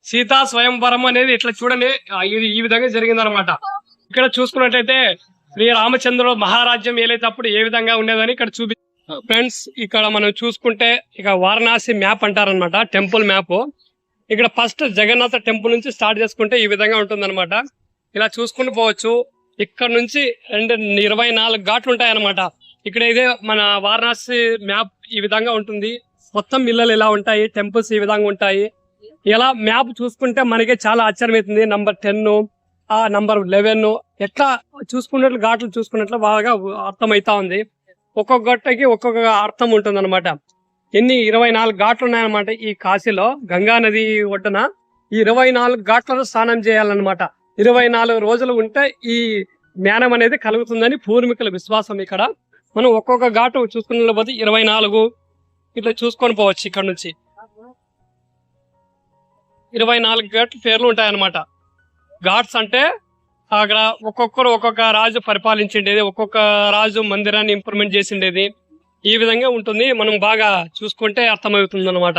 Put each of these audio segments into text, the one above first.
సీతా స్వయంవరం అనేది ఇట్లా చూడండి, ఇది ఈ విధంగా జరిగిందనమాట. ఇక్కడ చూసుకున్నట్లయితే శ్రీ రామచంద్రుడు మహారాజ్యం ఏలైతప్పుడు ఏ విధంగా ఉండేదని ఇక్కడ ఫ్రెండ్స్, ఇక్కడ మనం చూసుకుంటే ఇక వారణాసి మ్యాప్ అంటారనమాట, టెంపుల్ మ్యాప్. ఇక్కడ ఫస్ట్ జగన్నాథ టెంపుల్ నుంచి స్టార్ట్ చేసుకుంటే ఈ విధంగా ఉంటుందన్నమాట. ఇలా చూసుకుని పోవచ్చు. ఇక్కడ నుంచి 24 ఘాట్లు ఉంటాయన్నమాట. ఇక్కడ ఇదే మన వారణాసి మ్యాప్ ఈ విధంగా ఉంటుంది. మొత్తం ఇళ్ళలు ఇలా ఉంటాయి, టెంపుల్స్ ఈ విధంగా ఉంటాయి. ఇలా మ్యాప్ చూసుకుంటే మనకి చాలా ఆశ్చర్యమవుతుంది. నంబర్ 10, నంబర్ 11 ఎట్లా చూసుకున్నట్లు ఘాట్లు చూసుకున్నట్లు బాగా అర్థమైతా ఉంది. ఒక్కొక్క గట్టకి ఒక్కొక్క అర్థం ఉంటుంది అనమాట. 24 ఘాట్లు ఉన్నాయన్నమాట ఈ కాశీలో. గంగా నది ఒడ్డున ఈ 24 ఘాట్లలో స్నానం చేయాలన్నమాట. 24 రోజులు ఉంటే ఈ జ్ఞానం అనేది కలుగుతుందని పూర్వీకుల విశ్వాసం. ఇక్కడ మనం ఒక్కొక్క ఘాటు చూసుకున్న పోతే 24 ఇట్లా చూసుకొని పోవచ్చు. ఇక్కడ నుంచి 24 ఘాట్లు పేర్లు ఉంటాయన్నమాట. ఘాట్స్ అంటే అక్కడ ఒక్కొక్కరు ఒక్కొక్క రాజు పరిపాలించిండేది, ఒక్కొక్క రాజు మందిరాన్ని ఇంప్రూవ్మెంట్ చేసిండేది. ఈ విధంగా ఉంటుంది. మనం బాగా చూసుకుంటే అర్థమవుతుంది అనమాట.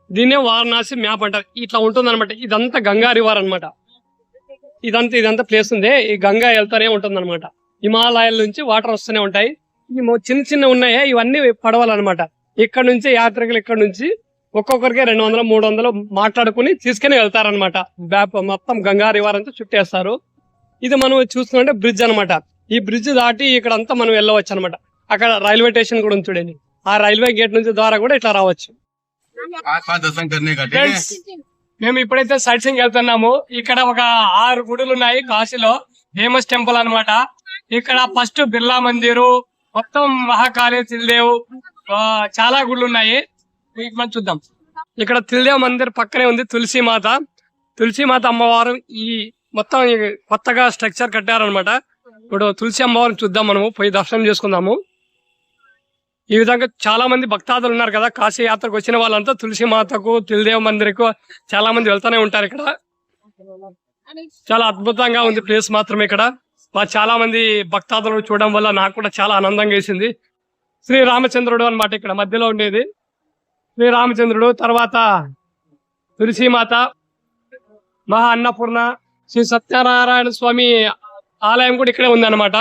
దీన్నే వారణాసి మ్యాప్ అంటారు. ఇట్లా ఉంటుంది అనమాట. ఇదంతా గంగా రివర్ అనమాట. ఇదంతా ప్లేస్ ఉంది. ఈ గంగా వెళ్తానే ఉంటుంది అనమాట. హిమాలయాల నుంచి వాటర్ వస్తూనే ఉంటాయి. చిన్న చిన్న ఉన్నాయే ఇవన్నీ పడవలనమాట. ఇక్కడ నుంచి యాత్రికులు ఇక్కడ నుంచి ఒక్కొక్కరికి 200, 300 మాట్లాడుకుని తీసుకుని వెళ్తారనమాట. మొత్తం గంగా రివర్ అంతా చుట్టేస్తారు. ఇది మనం చూసుకుంటే బ్రిడ్జ్ అనమాట. ఈ బ్రిడ్జ్ దాటి ఇక్కడ అంతా మనం వెళ్ళవచ్చు అనమాట. అక్కడ రైల్వే స్టేషన్ కూడా ఉంది చూడండి. ఆ రైల్వే గేట్ నుంచి ద్వారా కూడా ఇట్లా రావచ్చు. మేము ఇప్పుడైతే సైట్ సీయింగ్ వెళ్తున్నాము. ఇక్కడ ఒక 6 గుడులు ఉన్నాయి కాశీలో. ఫేమస్ టెంపుల్ అనమాట. ఇక్కడ ఫస్ట్ బిర్లా మందిరు, మొత్తం మహాకాళి, తిల్దేవ్, చాలా గుళ్ళు ఉన్నాయి. మనం చూద్దాం. ఇక్కడ తిల్దేవ్ మందిర్ పక్కనే ఉంది తులసిమాత. తులసిమాత అమ్మవారు ఈ మొత్తం కొత్తగా స్ట్రక్చర్ కట్టారనమాట. ఇప్పుడు తులసి అమ్మవారిని చూద్దాం, మనము పోయి దర్శనం చేసుకుందాము. ఈ విధంగా చాలా మంది భక్తాదులు ఉన్నారు కదా, కాశీ యాత్రకు వచ్చిన వాళ్ళంతా తులసి మాతకు, తిల్దేవ్ మందిర్కు చాలా మంది వెళ్తూనే ఉంటారు. ఇక్కడ చాలా అద్భుతంగా ఉంది ప్లేస్ మాత్రం. ఇక్కడ చాలా మంది భక్తాదులు చూడడం వల్ల నాకు కూడా చాలా ఆనందంగా వేసింది. శ్రీ రామచంద్రుడు అనమాట ఇక్కడ మధ్యలో ఉండేది. శ్రీ రామచంద్రుడు, తర్వాత తులసిమాత, మహా అన్నపూర్ణ, శ్రీ సత్యనారాయణ స్వామి ఆలయం కూడా ఇక్కడే ఉంది అనమాట.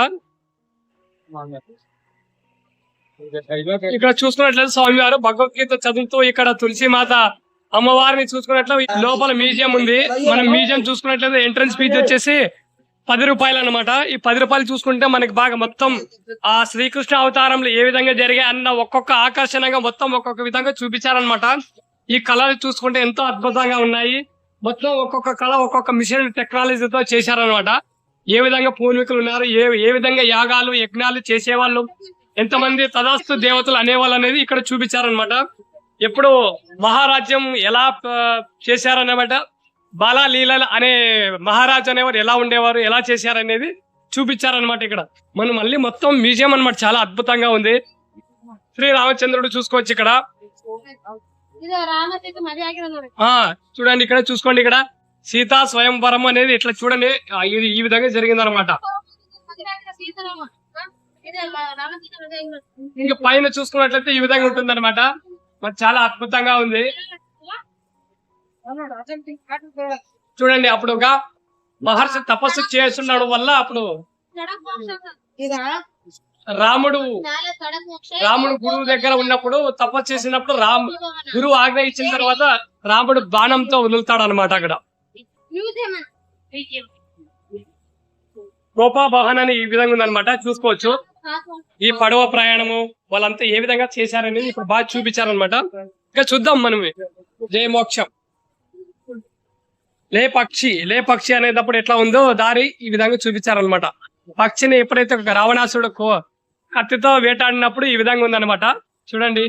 ఇక్కడ చూసుకున్నట్లయితే స్వామివారు భగవద్గీత చదువుతూ ఇక్కడ తులసిమాత అమ్మవారిని చూసుకున్నట్లు లోపల మ్యూజియం ఉంది. మనం మ్యూజియం చూసుకున్నట్లయితే ఎంట్రన్స్ ఫీజు వచ్చేసి 10 రూపాయలు అనమాట. ఈ 10 రూపాయలు చూసుకుంటే మనకి బాగా మొత్తం ఆ శ్రీకృష్ణ అవతారంలో ఏ విధంగా జరిగాయి అన్న ఒక్కొక్క ఆకర్షణగా మొత్తం ఒక్కొక్క విధంగా చూపించారనమాట. ఈ కళలు చూసుకుంటే ఎంతో అద్భుతంగా ఉన్నాయి. మొత్తం ఒక్కొక్క కళ ఒక్కొక్క మిషన్ టెక్నాలజీతో చేశారనమాట. ఏ విధంగా పూర్వీకులు ఉన్నారు, ఏ విధంగా యాగాలు యజ్ఞాలు చేసేవాళ్ళు, ఎంతమంది తదాస్తు దేవతలు అనేవాళ్ళు అనేది ఇక్కడ చూపించారనమాట. ఎప్పుడు మహారాజ్యం ఎలా చేశారన్నమాట, బాలలీలలు అనే మహారాజు అనేవారు ఎలా ఉండేవారు, ఎలా చేశారనేది చూపించారనమాట. ఇక్కడ మనం మళ్ళీ మొత్తం మ్యూజియం అనమాట. చాలా అద్భుతంగా ఉంది. శ్రీ రామచంద్రుడు చూసుకోవచ్చు ఇక్కడ. చూడండి ఇక్కడ చూసుకోండి. ఇక్కడ సీతా స్వయంవరం అనేది ఇట్లా చూడండి, ఇది ఈ విధంగా జరిగిందనమాట. ఇంకా పైన చూసుకున్నట్లయితే ఈ విధంగా ఉంటుంది అనమాట. చాలా అద్భుతంగా ఉంది. చూడండి, అప్పుడు ఒక మహర్షి తపస్సు చేస్తున్నాడు వల్ల అప్పుడు రాముడు గురువు దగ్గర ఉన్నప్పుడు తపస్సు చేసినప్పుడు గురువు ఆజ్ఞ ఇచ్చిన తర్వాత రాముడు బాణంతో వదులుతాడు అనమాట. అక్కడ గోపాభవన్ అని ఈ విధంగా ఉందన్నమాట. చూసుకోవచ్చు ఈ పడవ ప్రయాణము వాళ్ళంతా ఏ విధంగా చేశారనేది ఇప్పుడు బాగా చూపించారనమాట. ఇంకా చూద్దాం మనం. జయమోక్షం లే పక్షి అనేటప్పుడు ఎట్లా ఉందో దారి ఈ విధంగా చూపించారనమాట. పక్షిని ఎప్పుడైతే రావణాసుడు కత్తితో వేటాడినప్పుడు ఈ విధంగా ఉందన్నమాట. చూడండి,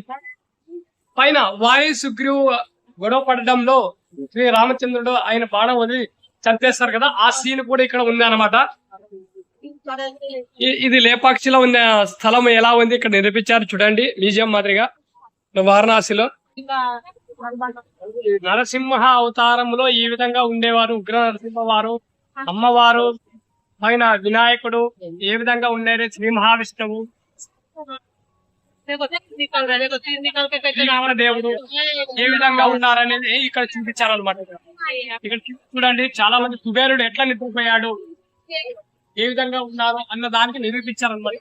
పైన వాయు సుగ్రీవు గొడవ పడడంలో శ్రీ రామచంద్రుడు ఆయన బాణం వదిలి చంపేస్తారు కదా, ఆ సీన్ కూడా ఇక్కడ ఉంది అనమాట. ఇది లేపాక్షిలో ఉన్న స్థలం ఎలా ఉంది ఇక్కడ నిర్మించారు చూడండి, మ్యూజియం మాదిరిగా. వారణాసిలో నరసింహ అవతారంలో ఈ విధంగా ఉండేవారు. ఉగ్ర నరసింహవారు, అమ్మవారు, పైన వినాయకుడు ఏ విధంగా ఉండేది, శ్రీ మహావిష్ణువు. శ్రీరామ దేవుడు ఏ విధంగా ఉన్నారనేది ఇక్కడ చూపించారనమాట. ఇక్కడ చూడండి చాలా మంది కుబేరుడు ఎట్లా నిద్రపోయాడు, ఏ విధంగా ఉన్నారు అన్న దానికి నిరూపించారనమాట.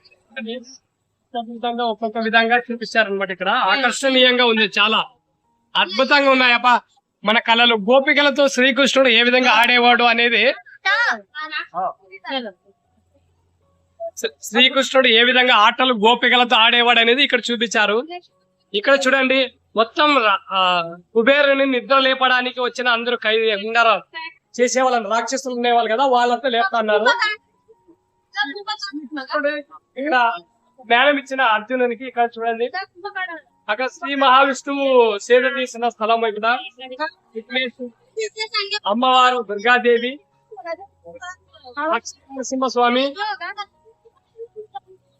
ఒక్కొక్క విధంగా చూపించారనమాట. ఇక్కడ ఆకర్షణీయంగా ఉంది, చాలా అద్భుతంగా ఉన్నాయప్ప మన కళలు. గోపికలతో శ్రీకృష్ణుడు ఏ విధంగా ఆడేవాడు అనేది, శ్రీకృష్ణుడు ఏ విధంగా ఆటలు గోపికలతో ఆడేవాడు అనేది ఇక్కడ చూపించారు. ఇక్కడ చూడండి మొత్తం కుబేరుని నిద్ర లేపడానికి వచ్చిన అందరూ ఉండారు చేసేవాళ్ళని, రాక్షసులు ఉండేవాళ్ళు కదా, వాళ్ళంతా లేపుతున్నారు. ఇక్కడ జ్ఞానం ఇచ్చిన అర్జునునికి ఇక్కడ చూడండి అక్కడ శ్రీ మహావిష్ణువు సేద తీసిన స్థలం. ఇక్కడ అమ్మవారు దుర్గాదేవి, నరసింహస్వామి,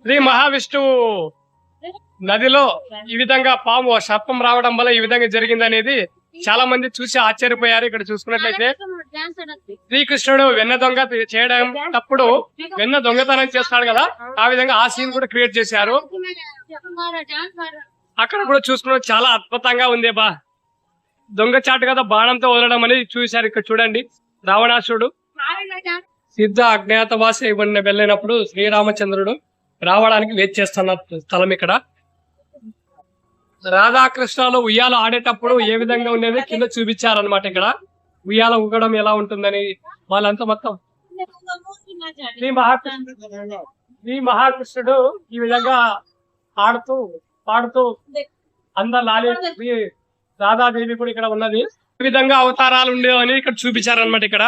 శ్రీ మహావిష్ణువు నదిలో ఈ విధంగా పాము సర్పం రావడం వల్ల ఈ విధంగా జరిగింది అనేది చాలా మంది చూసి ఆశ్చర్యపోయారు. ఇక్కడ చూసుకున్నట్లయితే శ్రీకృష్ణుడు వెన్న దొంగ చేయడం అప్పుడు వెన్న దొంగతనం చేస్తాడు కదా, ఆ విధంగా ఆ సీన్ కూడా క్రియేట్ చేశారు. అక్కడ కూడా చూసుకున్న చాలా అద్భుతంగా ఉంది బా. దొంగచాటు కదా బాణంతో వదలడం అనేది చూశారు. ఇక్కడ చూడండి రావణాసుడు సిద్ధ అజ్ఞాతవాసి ఇవ్వని వెళ్ళినప్పుడు శ్రీరామచంద్రుడు రావడానికి వెయిట్ చేస్తున్న స్థలం. ఇక్కడ రాధాకృష్ణలో ఉయ్యాల ఆడేటప్పుడు ఏ విధంగా ఉండేది కింద చూపించారనమాట. ఇక్కడ ఉయ్యాల ఊగడం ఎలా ఉంటుందని వాళ్ళంతా మొత్తం శ్రీ మహాకృష్ణుడు ఈ విధంగా ఆడుతూ పాడుతూ అందరు లాలి రాధాదేవి కూడా ఇక్కడ ఉన్నది. ఈ విధంగా అవతారాలు ఉండేవని ఇక్కడ చూపించారనమాట. ఇక్కడ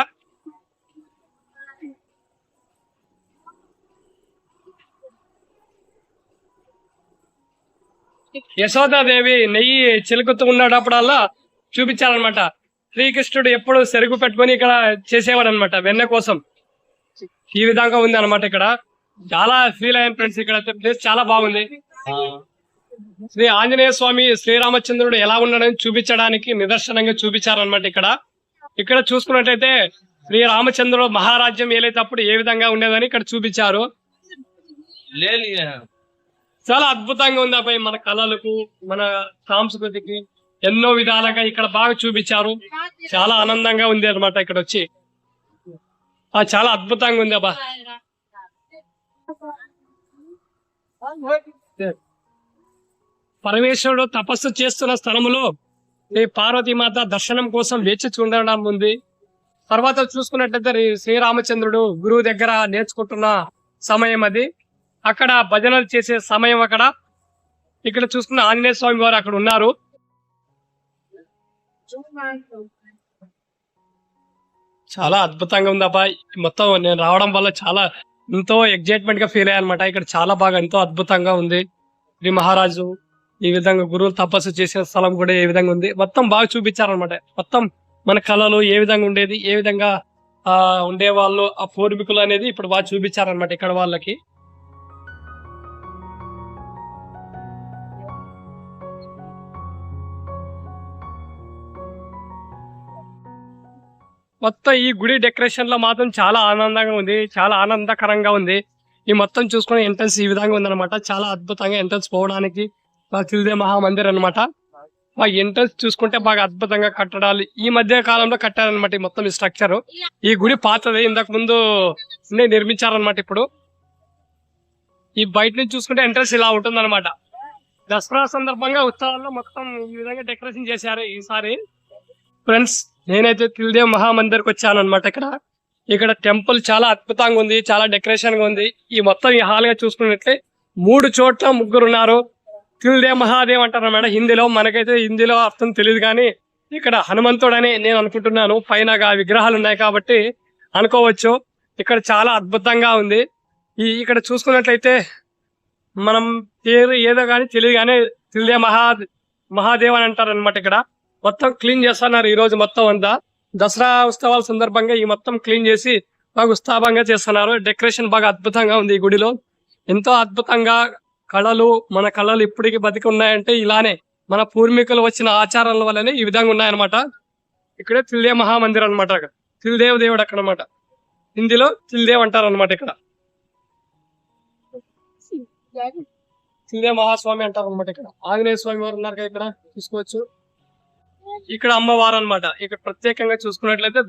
యశోదాదేవి నెయ్యి చిలుకుతూ ఉన్నప్పుడల్లా చూపించారనమాట. శ్రీకృష్ణుడు ఎప్పుడు సెరుగు పెట్టుకొని ఇక్కడ చేసేవాడు అనమాట వెన్న కోసం. ఈ విధంగా ఉంది అనమాట. ఇక్కడ చాలా ఫీల్ అయ్యాను ఫ్రెండ్స్. ఇక్కడ ప్లేస్ చాలా బాగుంది. శ్రీ ఆంజనేయ స్వామి శ్రీరామచంద్రుడు ఎలా ఉన్నాడని చూపించడానికి నిదర్శనంగా చూపించారనమాట. ఇక్కడ చూసుకున్నట్టయితే శ్రీ రామచంద్రుడు మహారాజ్యం ఏలైతప్పుడు ఏ విధంగా ఉండేదని ఇక్కడ చూపించారు. చాలా అద్భుతంగా ఉంది అబ్బాయి. మన కళలకు మన సంస్కృతికి ఎన్నో విధాలుగా ఇక్కడ బాగా చూపించారు. చాలా ఆనందంగా ఉంది అనమాట. ఇక్కడ వచ్చి చాలా అద్భుతంగా ఉంది అబ్బా. పరమేశ్వరుడు తపస్సు చేస్తున్న స్థలములో ఈ పార్వతీమాత దర్శనం కోసం వేచి చూడడం ఉంది. తర్వాత చూసుకున్నట్లయితే శ్రీరామచంద్రుడు గురువు దగ్గర నేర్చుకుంటున్న సమయం అది. అక్కడ భజనలు చేసే సమయం అక్కడ. ఇక్కడ చూసుకున్న ఆంజనేయ స్వామి వారు అక్కడ ఉన్నారు. చాలా అద్భుతంగా ఉంది అబ్బా. మొత్తం నేను రావడం వల్ల చాలా ఎంతో ఎగ్జైట్మెంట్ గా ఫీల్ అయ్యానమాట. ఇక్కడ చాలా బాగా ఎంతో అద్భుతంగా ఉంది. శ్రీ మహారాజు ఈ విధంగా గురువులు తపస్సు చేసే స్థలం కూడా ఏ విధంగా ఉంది మొత్తం బాగా చూపించారనమాట. మొత్తం మన కళలు ఏ విధంగా ఉండేది, ఏ విధంగా ఉండేవాళ్ళు, ఆ పూర్వీకులు అనేది ఇప్పుడు బాగా చూపించారనమాట ఇక్కడ వాళ్ళకి. మొత్తం ఈ గుడి డెకరేషన్ లో మాత్రం చాలా ఆనందంగా ఉంది, చాలా ఆనందకరంగా ఉంది. ఈ మొత్తం చూసుకునే ఎంట్రన్స్ ఈ విధంగా ఉందన్నమాట. చాలా అద్భుతంగా ఎంట్రన్స్ పోవడానికి తిల్దే మహామందిర్ అనమాట. ఆ ఎంట్రన్స్ చూసుకుంటే బాగా అద్భుతంగా కట్టడాలు ఈ మధ్య కాలంలో కట్టారనమాట. ఈ మొత్తం ఈ స్ట్రక్చర్ ఈ గుడి పాతది, ఇంతకు ముందు నిర్మించారనమాట. ఇప్పుడు ఈ బయట నుంచి చూసుకుంటే ఎంట్రన్స్ ఇలా ఉంటుంది అనమాట. దసరా సందర్భంగా ఉత్సవాల్లో మొత్తం ఈ విధంగా డెకరేషన్ చేశారు ఈసారి. ఫ్రెండ్స్ నేనైతే తిల్దేవ్ మహామందిర్కి వచ్చాను అనమాట. ఇక్కడ టెంపుల్ చాలా అద్భుతంగా ఉంది, చాలా డెకరేషన్ గా ఉంది. ఈ మొత్తం ఈ హాల్ గా చూసుకున్నట్లే 3 చోట్ల 3 ఉన్నారు. తిల్దేవ్ మహాదేవ్ అంటారు అన్నమాట హిందీలో. మనకైతే హిందీలో అర్థం తెలియదు కానీ ఇక్కడ హనుమంతుడు అని నేను అనుకుంటున్నాను. పైన విగ్రహాలు ఉన్నాయి కాబట్టి అనుకోవచ్చు. ఇక్కడ చాలా అద్భుతంగా ఉంది. ఇక్కడ చూసుకున్నట్లయితే మనం పేరు ఏదో కానీ తెలియదు కానీ తిల్దేవ్ మహాదేవ్ అని అంటారు అనమాట. ఇక్కడ మొత్తం క్లీన్ చేస్తున్నారు ఈ రోజు మొత్తం అంతా. దసరా ఉత్సవాల సందర్భంగా ఈ మొత్తం క్లీన్ చేసి బాగా ఉత్సాహంగా చేస్తున్నారు. డెకరేషన్ బాగా అద్భుతంగా ఉంది ఈ గుడిలో. ఎంతో అద్భుతంగా కళలు, మన కళలు ఇప్పటికీ బతికి ఉన్నాయంటే ఇలానే మన పూర్వీకులు వచ్చిన ఆచారాల వల్లనే ఈ విధంగా ఉన్నాయన్నమాట. ఇక్కడే తిల్దేవ్ మహామందిర్ అనమాట. తిల్దేవ్ దేవుడు అక్కడ అనమాట. హిందీలో తిల్దేవ్ అంటారు అనమాట. ఇక్కడ సూర్య మహాస్వామి అంటారు అనమాట. ఇక్కడ ఆంజనేయ స్వామి వారు ఉన్నారు కదా, ఇక్కడ చూసుకోవచ్చు. ఇక్కడ అమ్మవారు అన్నమాట. ఇక్కడ ప్రత్యేకంగా చూసుకున్నట్లయితే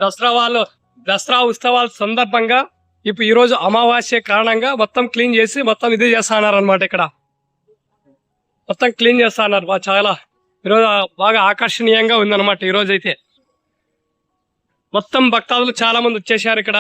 దసరా ఉత్సవాల సందర్భంగా ఇప్పుడు ఈ రోజు అమావాస్య కారణంగా మొత్తం క్లీన్ చేసి మొత్తం ఇది చేస్తున్నారు అనమాట. ఇక్కడ మొత్తం క్లీన్ చేస్తున్నారు. చాలా ఈరోజు బాగా ఆకర్షణీయంగా ఉందన్నమాట. ఈ రోజు అయితే మొత్తం భక్తాదులు చాలా మంది వచ్చేసారు ఇక్కడ.